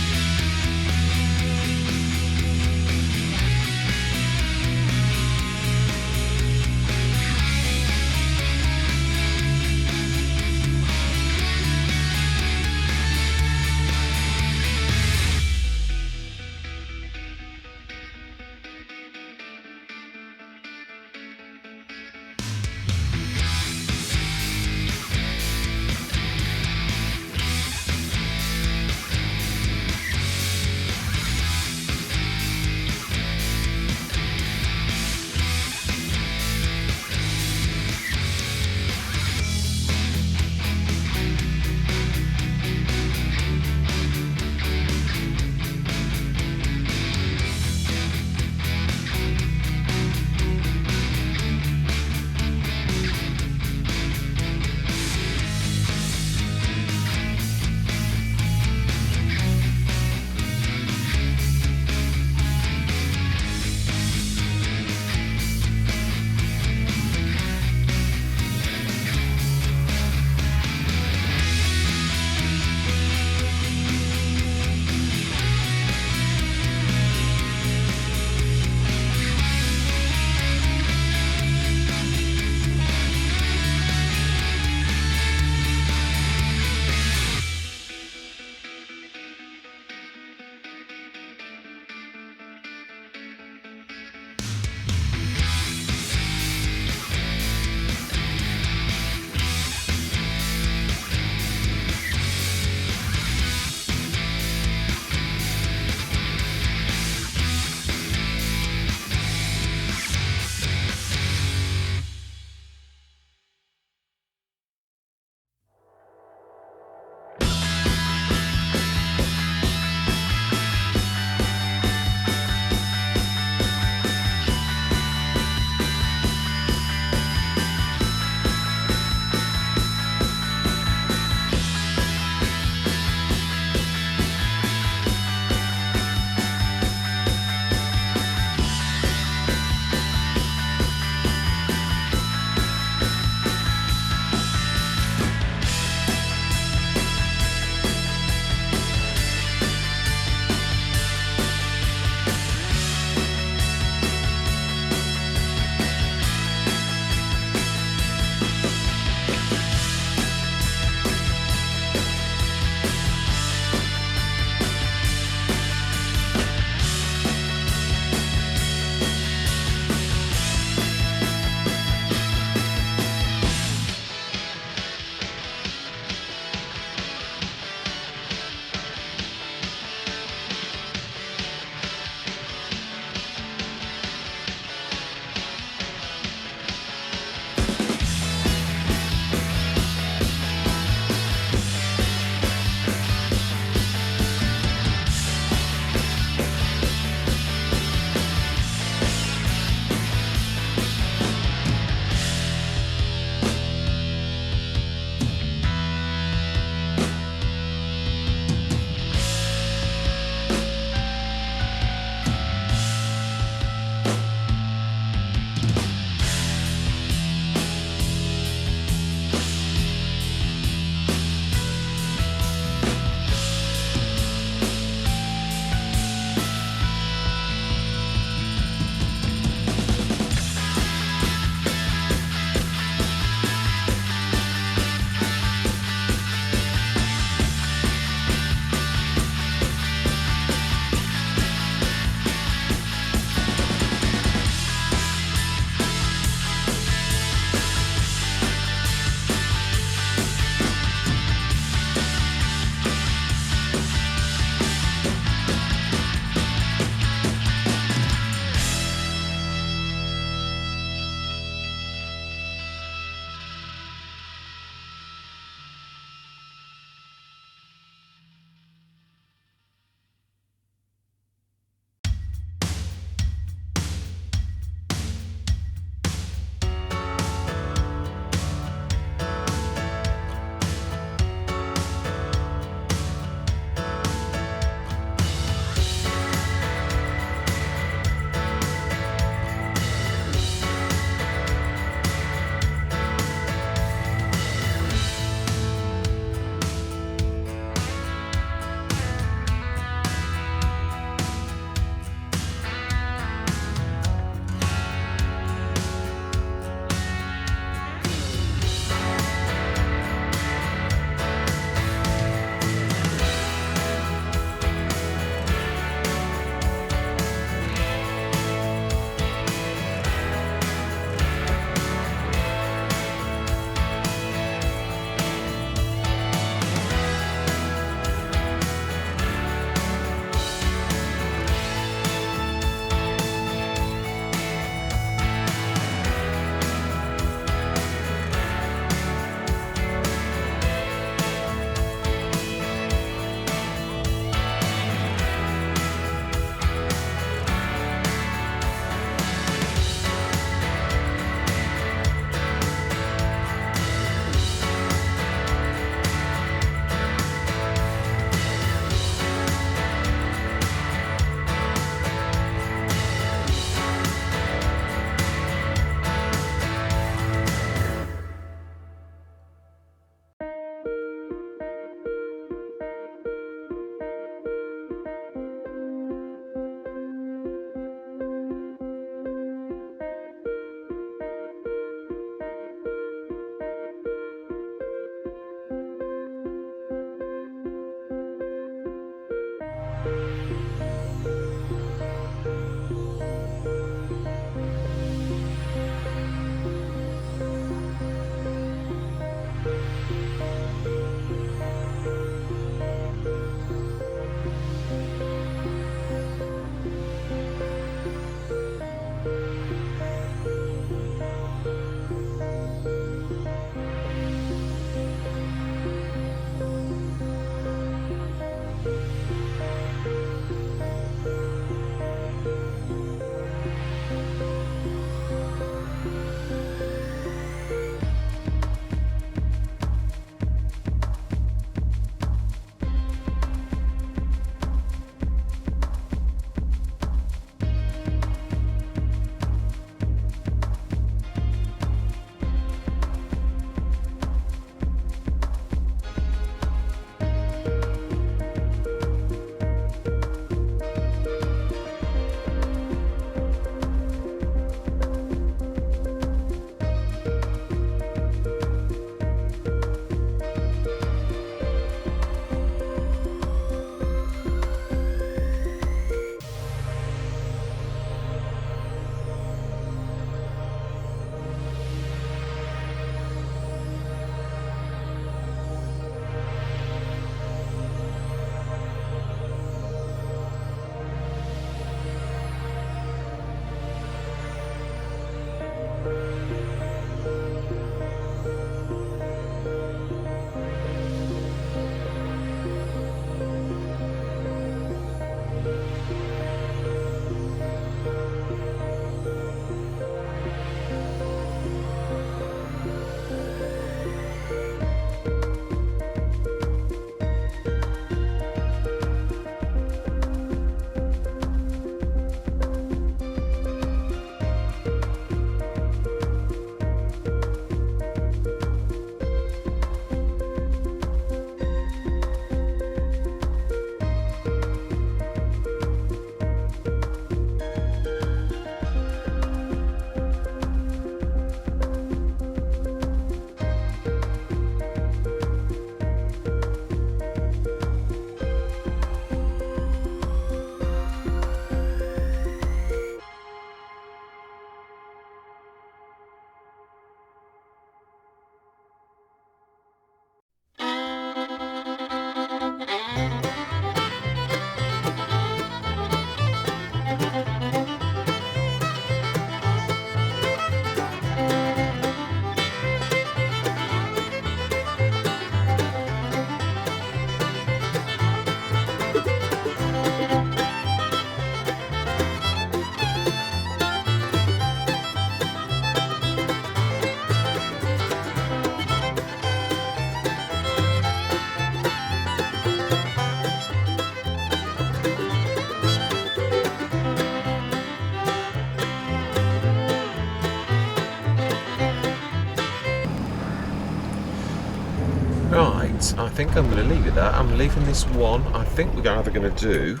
Right, I think I'm going to leave it there. I'm leaving this one. I think we're either going to do...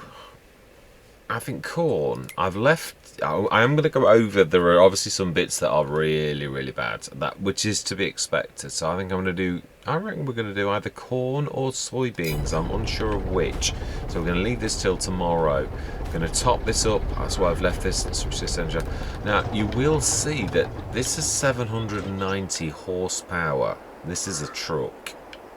I think corn. I've left... I am going to go over... There are obviously some bits that are really, really bad, which is to be expected. So I think I'm going to do... I reckon we're going to do either corn or soybeans. I'm unsure of which. So we're going to leave this till tomorrow. Going to top this up. That's why I've left this. Switch this engine. Now, you will see that this is 790 horsepower. This is a truck.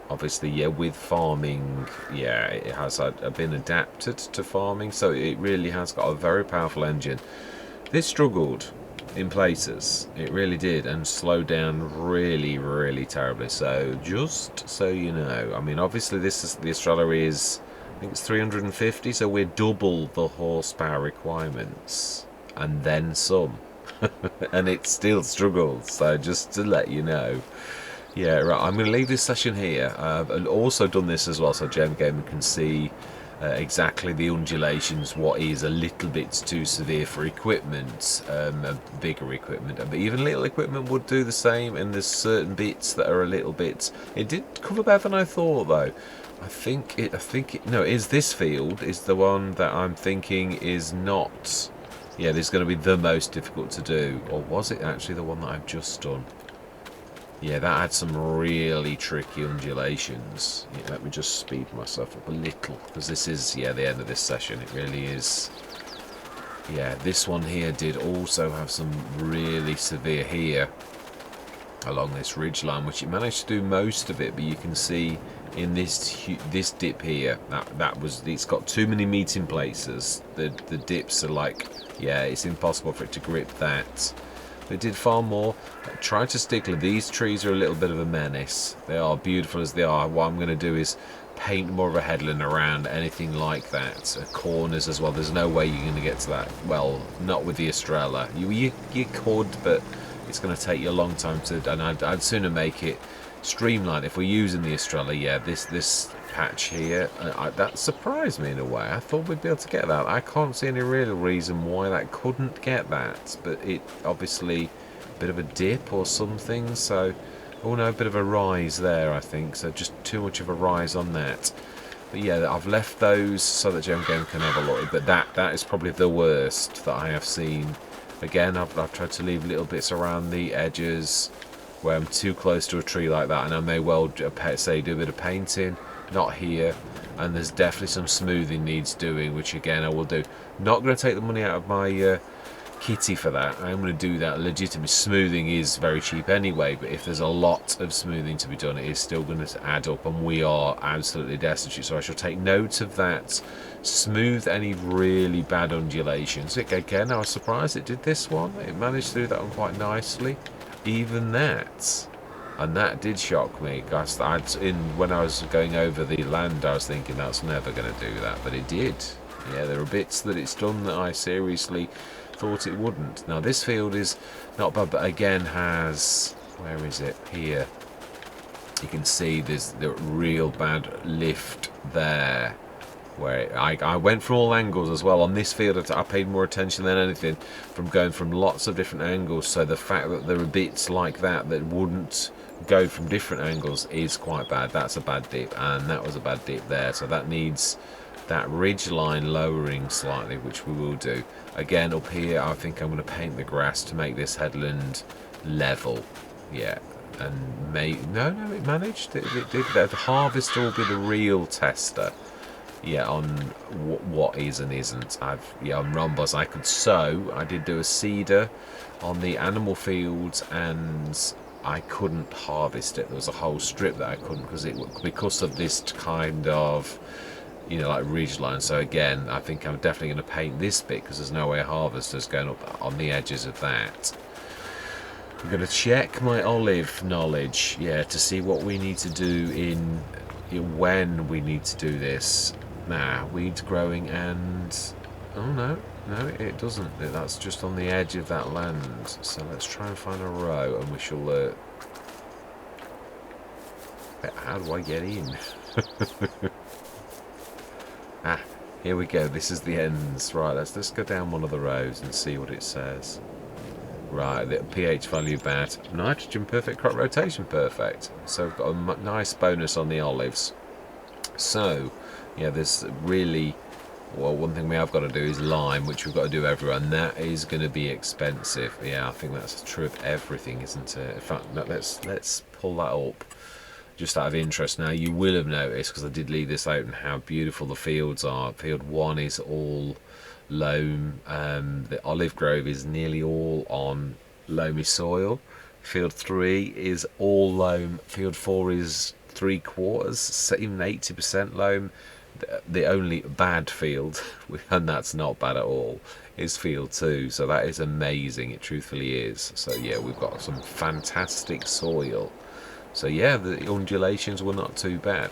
Obviously, yeah, with farming, yeah, it has been adapted to farming, so it really has got a very powerful engine. This struggled in places, it really did, and slowed down really, really terribly. So just so you know, I mean, obviously this is the Estrella is, I think it's 350, so we're double the horsepower requirements, and then some, and it still struggles. So just to let you know. Yeah, right, I'm going to leave this session here. I've also done this as well, so JMGaming can see exactly the undulations, what is a little bit too severe for equipment, bigger equipment. But even little equipment would do the same, and there's certain bits that are a little bit... It did cover better than I thought, though. I think this field is the one that I'm thinking is not... Yeah, this is going to be the most difficult to do. Or was it actually the one that I've just done? Yeah, that had some really tricky undulations. Yeah, let me just speed myself up a little, because this is, yeah, the end of this session. It really is. Yeah, this one here did also have some really severe here along this ridge line, which it managed to do most of it, but you can see in this dip here, it's got too many meeting places. The dips are like, yeah, it's impossible for it to grip that. It did far more. Try to stickler. These trees are a little bit of a menace. They are beautiful as they are. What I'm going to do is paint more of a headland around anything like that. Corners as well. There's no way you're going to get to that. Well, not with the Estrella. You could, but it's going to take you a long time to. And I'd sooner make it streamlined. If we're using the Estrella, yeah, this patch here, that surprised me in a way. I thought we'd be able to get that. I can't see any real reason why that couldn't get that, but it obviously a bit of a dip or something. So, oh no, a bit of a rise there, I think. So just too much of a rise on that. But yeah, I've left those so that JMGame can have a look. But that is probably the worst that I have seen. Again, I've tried to leave little bits around the edges where I'm too close to a tree like that, and I may well say do a bit of painting. Not here, and there's definitely some smoothing needs doing, which again I will do. Not going to take the money out of my kitty for that. I'm going to do that. Legitimate smoothing is very cheap anyway, but if there's a lot of smoothing to be done, it is still going to add up, and we are absolutely destitute. So I shall take note of that. Smooth any really bad undulations. Again, I was surprised it did this one. It managed to do that one quite nicely. Even that. And that did shock me. When I was going over the land, I was thinking that's never going to do that, but it did. Yeah, there are bits that it's done that I seriously thought it wouldn't. Now this field is not bad, but again has, where is it? Here. You can see there's the real bad lift there. Where I went from all angles as well. On this field, I paid more attention than anything from going from lots of different angles. So the fact that there are bits like that wouldn't go from different angles is quite bad. That's a bad dip, and that was a bad dip there. So that needs that ridge line lowering slightly, which we will do. Again, up here, I think I'm going to paint the grass to make this headland level. Yeah. And no, it managed. It did. The harvester will be the real tester. Yeah, on what is and isn't. On rhombos I could sow. I did do a seeder on the animal fields, and I couldn't harvest it. There was a whole strip that I couldn't because of this kind of, like ridge line. So again, I think I'm definitely going to paint this bit because there's no way a harvester's going up on the edges of that. I'm going to check my olive knowledge, yeah, to see what we need to do when we need to do this. Nah, weeds growing and... Oh no, it doesn't. That's just on the edge of that land. So let's try and find a row, and we shall... How do I get in? Here we go. This is the ends. Right, let's go down one of the rows and see what it says. Right, the pH value bad. Nitrogen perfect, crop rotation perfect. So we've got a nice bonus on the olives. So, yeah, there's really... Well, one thing we have got to do is lime, which we've got to do everywhere, and that is going to be expensive. Yeah, I think that's true of everything, isn't it? In fact, let's pull that up. Just out of interest, now you will have noticed, because I did leave this out, and how beautiful the fields are. Field 1 is all loam. The olive grove is nearly all on loamy soil. Field 3 is all loam. Field 4 is 3/4, even 80% loam. The only bad field, and that's not bad at all, is field 2. So that is amazing. It truthfully is. So yeah, we've got some fantastic soil. So yeah, the undulations were not too bad.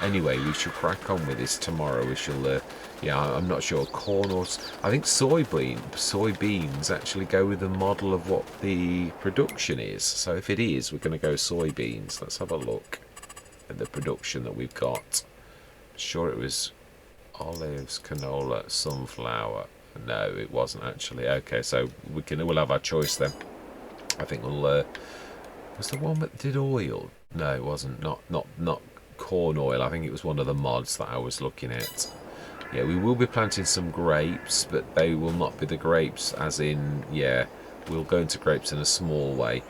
Anyway, we shall crack on with this tomorrow. We shall, yeah, I'm not sure, corn or... I think soybeans actually go with the model of what the production is. So if it is, we're going to go soybeans. Let's have a look at the production that we've got. Sure, it was olives, canola, sunflower. No, it wasn't actually. Okay, so we'll have our choice then. I think we'll... was the one that did oil? No, it wasn't. Not corn oil. I think it was one of the mods that I was looking at. Yeah, we will be planting some grapes, but they will not be the grapes as in, yeah, we'll go into grapes in a small way.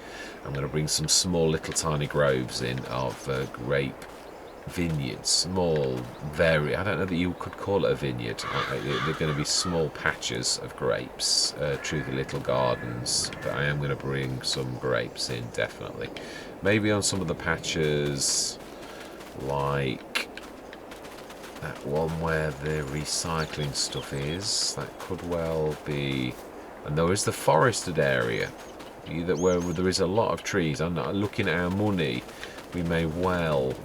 I'm going to bring some small little tiny groves in of grape vineyards. Small, I don't know that you could call it a vineyard. They're going to be small patches of grapes, truly little gardens, but I am going to bring some grapes in, definitely. Maybe on some of the patches, like that one where the recycling stuff is, that could well be. And there is the forested area, where there is a lot of trees. I'm not looking at our money. We may well...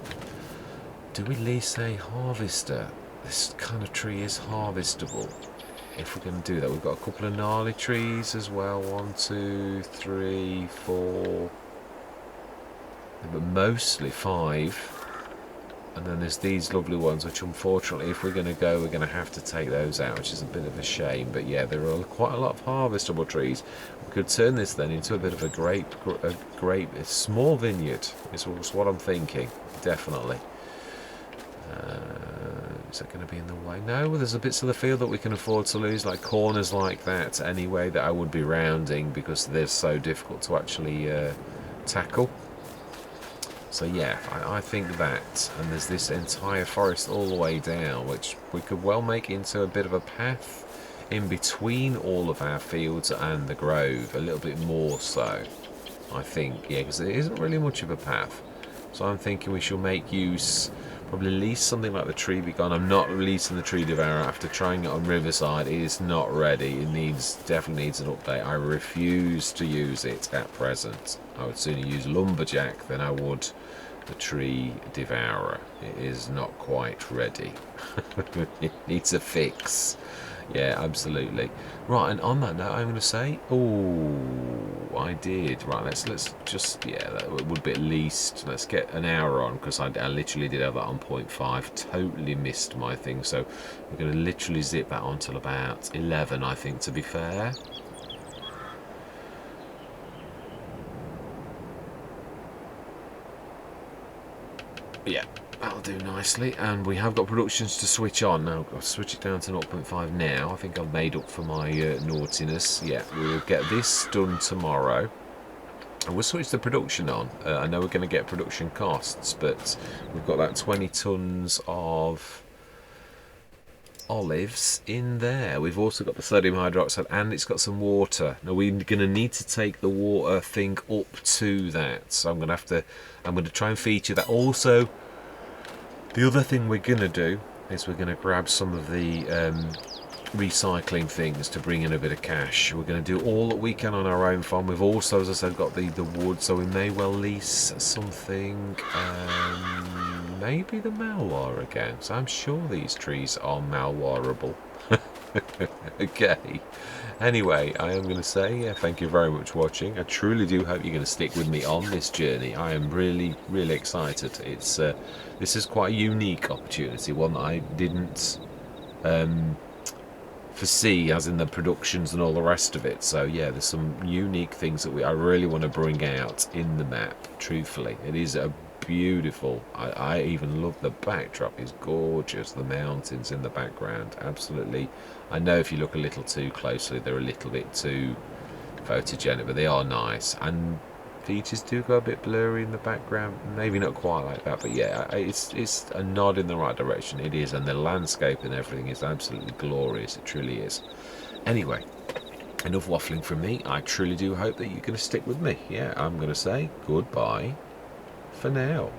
Do we lease a harvester? This kind of tree is harvestable. If we're going to do that, we've got a couple of gnarly trees as well. 1, 2, 3, 4, but mostly 5. And then there's these lovely ones, which unfortunately, if we're going to go, we're going to have to take those out, which is a bit of a shame. But yeah, there are quite a lot of harvestable trees. We could turn this then into a bit of a small vineyard. Is what I'm thinking, definitely. Is that going to be in the way? No, well, there's bits of the field that we can afford to lose, like corners like that anyway, that I would be rounding because they're so difficult to actually tackle. So yeah, I think that, and there's this entire forest all the way down, which we could well make into a bit of a path in between all of our fields and the grove, a little bit more so, I think, yeah, because there isn't really much of a path. So I'm thinking we shall make use... Probably lease something like the Tree Begun. I'm not releasing the Tree Devourer after trying it on Riverside. It is not ready. It definitely needs an update. I refuse to use it at present. I would sooner use Lumberjack than I would the Tree Devourer. It is not quite ready. It needs a fix. Yeah, absolutely. Right, and on that note, I'm going to say, oh, I did. Right, let's just, yeah, that would be at least, let's get an hour on, because I literally did have that on 0.5. Totally missed my thing, so we're going to literally zip that on till about 11, I think, to be fair. Yeah. That'll do nicely, and we have got productions to switch on. Now I'll switch it down to 0.5 now. I think I've made up for my naughtiness. Yeah, we'll get this done tomorrow. And we'll switch the production on. I know we're going to get production costs, but we've got about 20 tons of olives in there. We've also got the sodium hydroxide, and it's got some water. Now we're going to need to take the water thing up to that, so I'm going to try and feature that. Also, the other thing we're going to do is we're going to grab some of the recycling things to bring in a bit of cash. We're going to do all that we can on our own farm. We've also, as I said, got the wood, so we may well lease something. Maybe the malware again. So I'm sure these trees are malwareable. Okay. Anyway, I am going to say thank you very much for watching. I truly do hope you're going to stick with me on this journey. I am really, really excited. It's this is quite a unique opportunity, one that I didn't foresee, as in the productions and all the rest of it. So yeah, there's some unique things that I really want to bring out in the map. Truthfully, it is a beautiful. I even love the backdrop. It's gorgeous. The mountains in the background, absolutely. I know if you look a little too closely, they're a little bit too photogenic, but they are nice. And features do go a bit blurry in the background, maybe not quite like that, but yeah, it's a nod in the right direction. It is, and the landscape and everything is absolutely glorious. It truly is. Anyway, enough waffling from me. I truly do hope that you're going to stick with me. Yeah, I'm going to say goodbye for now.